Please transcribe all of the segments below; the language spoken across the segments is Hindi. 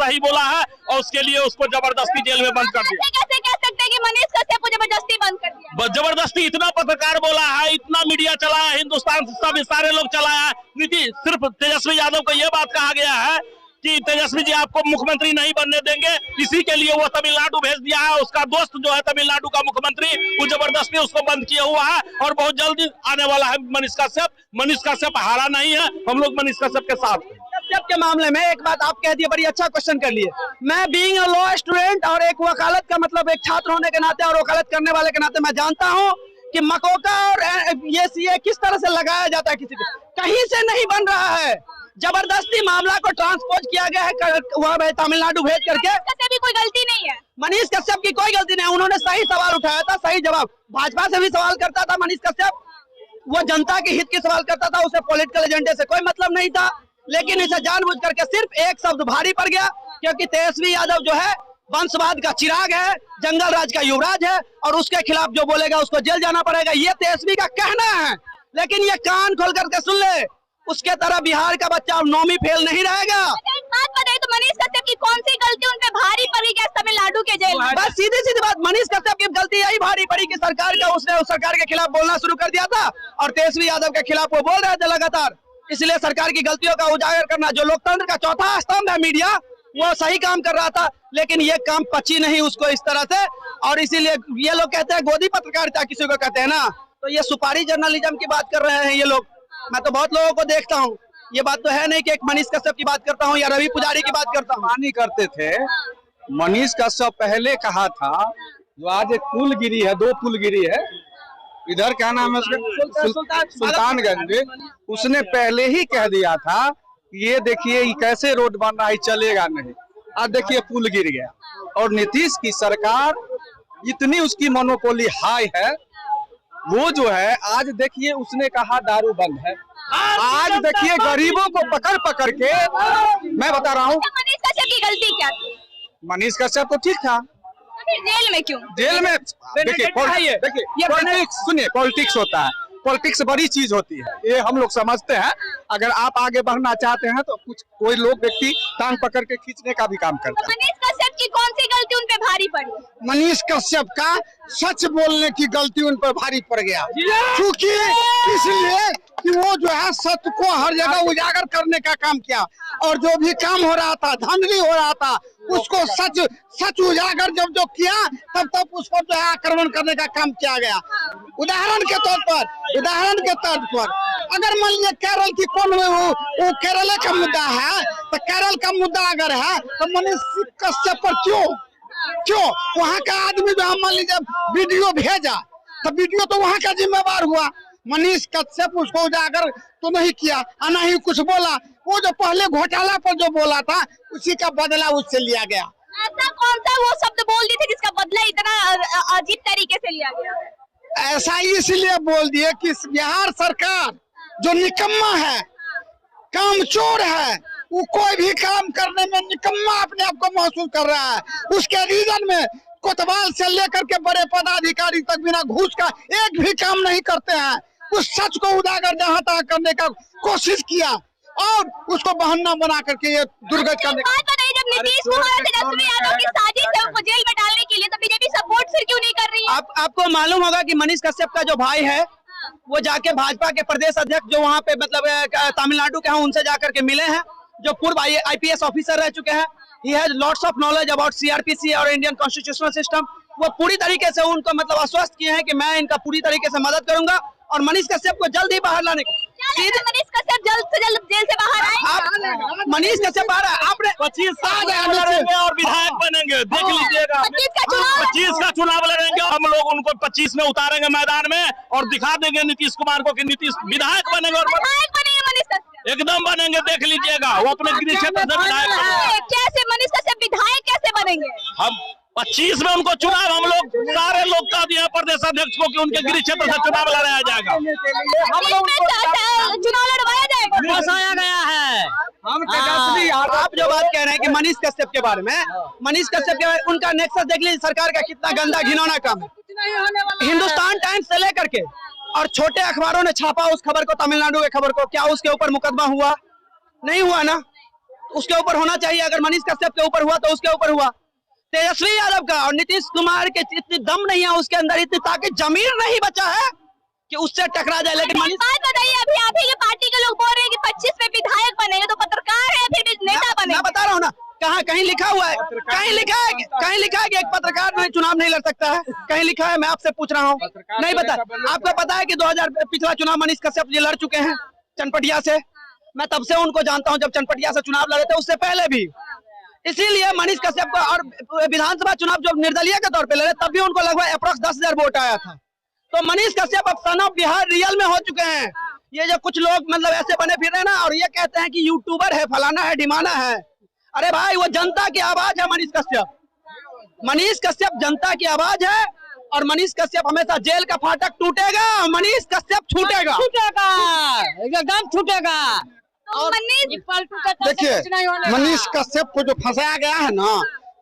सही बोला है और उसके लिए उसको जबरदस्ती जेल में बंद कर दिया। कैसे कह सकते हैं कि मनीष कश्यप को जबरदस्ती बंद कर दिया? जबरदस्ती इतना पत्रकार बोला है, इतना मीडिया चलाया, हिंदुस्तान सब सारे लोग चलाया है। सिर्फ तेजस्वी यादव को यह बात कहा गया है कि तेजस्वी जी आपको मुख्यमंत्री नहीं बनने देंगे, इसी के लिए वो तमिलनाडु भेज दिया है। उसका दोस्त जो है तमिलनाडु का मुख्यमंत्री, वो जबरदस्ती उसको बंद किया हुआ है और बहुत जल्दी आने वाला है मनीष कश्यप। मनीष कश्यप हारा नहीं है, हम लोग मनीष कश्यप के साथ हैं। कश्यप के मामले में एक बात आप कह दिए, बड़ी अच्छा क्वेश्चन कर लिए। मैं बीइंग अ लॉ स्टूडेंट और एक वकालत का मतलब एक छात्र होने के नाते और वकालत करने वाले के नाते मैं जानता हूँ कि मकोका और ये सीए किस तरह से लगाया जाता है। किसी पे कहीं से नहीं बन रहा है, जबरदस्ती मामला को ट्रांसपोज किया गया है वहाँ तमिलनाडु भेज करके। कश्यप की कोई गलती नहीं है, मनीष कश्यप की कोई गलती नहीं है। उन्होंने सही सवाल उठाया था, सही जवाब। भाजपा से भी सवाल करता था मनीष कश्यप, वो जनता के हित की सवाल करता था, उसे पॉलिटिकल एजेंडे से कोई मतलब नहीं था। लेकिन इसे जानबूझ करके सिर्फ एक शब्द भारी पड़ गया, क्योंकि तेजस्वी यादव जो है वंशवाद का चिराग है, जंगल राज का युवराज है और उसके खिलाफ जो बोलेगा उसको जेल जाना पड़ेगा, ये तेजस्वी का कहना है। लेकिन ये कान खोल करके सुन ले, उसके तरह बिहार का बच्चा अब 9वीं फेल नहीं रहेगा। एक बात बताइए, तो मनीष कश्यप की कौन सी गलती उन पे भारी पड़ी क्या तमिलनाडु के जेल में? बस सीधी सीधी बात, मनीष कश्यप की गलती यही भारी पड़ी कि उसने उस सरकार के खिलाफ बोलना शुरू कर दिया था और तेजस्वी यादव के खिलाफ वो बोल रहे थे लगातार। इसलिए सरकार की गलतियों का उजागर करना, जो लोकतंत्र का चौथा स्तंभ है मीडिया, वो सही काम कर रहा था। लेकिन ये काम पची नहीं उसको इस तरह से, और इसीलिए ये लोग कहते हैं गोदी पत्रकारिता किसी को कहते हैं ना, तो ये सुपारी जर्नलिज्म की बात कर रहे हैं ये लोग। मैं तो बहुत लोगों को देखता हूँ, ये बात तो है नहीं कि एक मनीष कश्यप की बात करता हूँ या रवि पुजारी की बात करता हूँ। मानी करते थे मनीष कश्यप पहले कहा था, जो आज एक पुल गिरी है, 2 पुल गिरी है इधर, क्या नाम है उसका, सुल्तानगंज, उसने पहले ही कह दिया था ये देखिए कैसे रोड बन रहा है, चलेगा नहीं। आज देखिए पुल गिर गया। और नीतीश की सरकार इतनी उसकी मोनोपोली हाई है, वो जो है आज देखिए उसने कहा दारू बंद है, आज देखिए गरीबों को पकड़ पकड़ के, मैं बता रहा हूँ। मनीष कश्यप की गलती क्या थी? मनीष कश्यप तो ठीक था, फिर जेल में क्यों? जेल में देखिए पॉलिटिक्स, सुनिए, पॉलिटिक्स होता है, पॉलिटिक्स बड़ी चीज होती है, ये हम लोग समझते हैं। अगर आप आगे बढ़ना चाहते हैं तो कुछ कोई लोग व्यक्ति टांग पकड़ के खींचने का भी काम करता है। मनीष कश्यप की कौन सी गलती उन पे भारी पड़ी? मनीष कश्यप का सच बोलने की गलती उन पर भारी पड़ गया, क्योंकि इसलिए कि वो जो है सत्य को हर जगह उजागर करने का काम किया, और जो भी काम हो रहा था, धांधली हो रहा था, उसको सच उजागर जब किया, तब उसको जो है आक्रमण करने का काम किया गया। उदाहरण के तौर पर अगर मान लीजिए केरल की वो केरल का मुद्दा है, तो केरल का मुद्दा अगर है तो मनीष कश्यप पर क्यों वहाँ का आदमी जो मान लीजिए वीडियो भेजा, तो वीडियो तो वहाँ का जिम्मेवार हुआ। मनीष कश्यप उसको उजागर तो नहीं किया, ना ही कुछ बोला। वो जो पहले घोटाला पर जो बोला था, उसी का बदला उससे लिया गया। ऐसा कौन सा वो शब्द बोल दिए थे जिसका बदला इतना अजीब तरीके से लिया गया? ऐसा इसलिए बोल दिए कि बिहार सरकार जो निकम्मा है, कामचोर है, वो कोई भी काम करने में निकम्मा अपने आप को महसूस कर रहा है। उसके रीजन में कोतवाल से लेकर के बड़े पदाधिकारी तक बिना घूस का एक भी काम नहीं करते हैं। उस सच को उजागर जहाँ तक करने का कोशिश किया और उसको बहाना बना करके ये दुर्गत करने का। जब नीतीश कुमार तेजस्वी यादव की साजिश है उनको जेल में डालने के लिए, तो बीजेपी सपोर्ट फिर क्यों नहीं कर रही है? आपको मालूम होगा कि मनीष कश्यप का जो भाई है, वो जाके भाजपा के प्रदेश अध्यक्ष जो वहाँ पे मतलब तमिलनाडु के हैं, उनसे जाकर के मिले हैं, जो पूर्व IPS ऑफिसर रह चुके हैं। He has lots of knowledge about CRPC और इंडियन कॉन्स्टिट्यूशनल सिस्टम। वो पूरी तरीके से उनको मतलब आश्वस्त किए हैं कि मैं इनका पूरी तरीके से मदद करूंगा और मनीष कश्यप को जल्द ही बाहर लाने की। मनीष कश्यप जल्द से जल्द जेल से बाहर आए। मनीष कश्यप बाहर आप 25 साल लड़ेंगे और विधायक बनेंगे, देख लीजिएगा। 25 का चुनाव लड़ेंगे, हम लोग उनको 25 में उतारेंगे मैदान में और दिखा देंगे नीतीश कुमार को कि नीतीश विधायक बनेंगे और मनीष कश्यप एकदम बनेंगे, देख लीजिएगा। वो अपने गृह क्षेत्र से विधायक। कैसे मनीष कश्यप विधायक कैसे बनेंगे? हम 25 में उनको चुनाव, हम लोग सारे लोग का दिया प्रदेश अध्यक्ष को कि उनके गृह क्षेत्र से चुनाव लड़ाया जाएगा, चुनाव लड़वाया जाएगा। फंसाया गया है। आप जो बात कह रहे हैं कि मनीष कश्यप के बारे में, मनीष कश्यप के बारे में उनका नेक्सस देख लीजिए, सरकार का कितना गंदा घिनौना काम है। हिंदुस्तान टाइम्स से लेकर के और छोटे अखबारों ने छापा उस खबर को, तमिलनाडु के खबर को, क्या उसके ऊपर मुकदमा हुआ? नहीं हुआ ना। उसके ऊपर होना चाहिए। अगर मनीष कश्यप के ऊपर हुआ तो उसके ऊपर हुआ। तेजस्वी यादव का और नीतीश कुमार के इतनी दम नहीं है उसके अंदर, इतनी ताकत जमीर नहीं बचा है कि उससे टकरा जाए। लेकिन मनीष, बात बताइए, अभी आप ही के पार्टी के लोग बोल रहे हैं कि 25 में विधायक बनेंगे, तो पत्रकार है फिर भी नेता बनेंगे। मैं बता रहा हूँ ना, कहीं लिखा हुआ है, कहीं लिखा है कि एक पत्रकार नहीं चुनाव नहीं लड़ सकता है? कहीं लिखा है? मैं आपसे पूछ रहा हूँ, नहीं बता। आपको पता है कि 2000 पिछला चुनाव मनीष कश्यप जी लड़ चुके हैं चनपटिया से। मैं तब से उनको जानता हूँ, जब चनपटिया से चुनाव लड़े थे, उससे पहले भी। इसीलिए मनीष कश्यप को, और विधानसभा चुनाव जब निर्दलीय के तौर पे लड़े तब भी उनको लगभग अप्रोक्स 10,000 वोट आया था। तो मनीष कश्यप अब सन ऑफ बिहार रियल में हो चुके हैं। ये जो कुछ लोग मतलब ऐसे बने फिर रहे हैं ना, और ये कहते हैं कि यूट्यूबर है, फलाना है, ढिमाना है। अरे भाई, वो जनता की आवाज है मनीष कश्यप। मनीष कश्यप जनता की आवाज है, और मनीष कश्यप हमेशा जेल का फाटक टूटेगा, मनीष कश्यप छूटेगा, एकदम छूटेगा। तो मनीष देखिए, मनीष कश्यप को जो फंसाया गया है ना,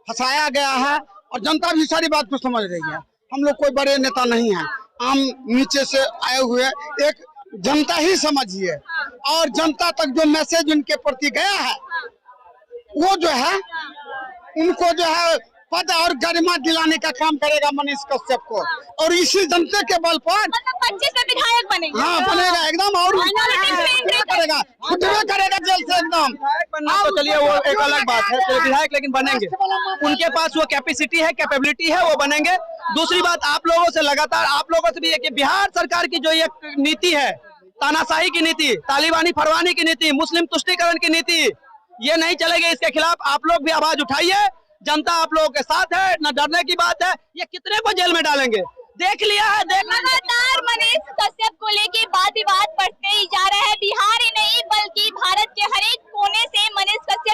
फंसाया गया है, और जनता भी सारी बात को समझ रही है। हम लोग कोई बड़े नेता नहीं है, आम नीचे से आए हुए एक जनता ही समझिए। और जनता तक जो मैसेज उनके प्रति गया है, वो जो है उनको जो है पद और गरिमा दिलाने का काम करेगा मनीष कश्यप को, और इसी जनता के बल पर 25 में विधायक बनेंगे। हाँ, बनेगा एकदम, और करेगा, छुटवे करेगा जेल से एकदम। बनना तो चलिए वो एक अलग बात है, तो विधायक लेकिन बनेंगे, उनके पास वो कैपेसिटी है, कैपेबिलिटी है, वो बनेंगे। दूसरी बात, आप लोगों से लगातार, आप लोगों से भी है कि बिहार सरकार की जो ये नीति है, तानाशाही की नीति, तालिबानी फरवानी की नीति, मुस्लिम तुष्टीकरण की नीति, ये नहीं चलेगी। इसके खिलाफ आप लोग भी आवाज उठाइए। जनता आप लोगों के साथ है, न डरने की बात है। ये कितने को जेल में डालेंगे देख लिया है, लगातार मनीष कश्यप को लेके वाद विवाद बढ़ते ही जा रहा है। बिहार ही नहीं बल्कि भारत के हर एक कोने से मनीष कश्यप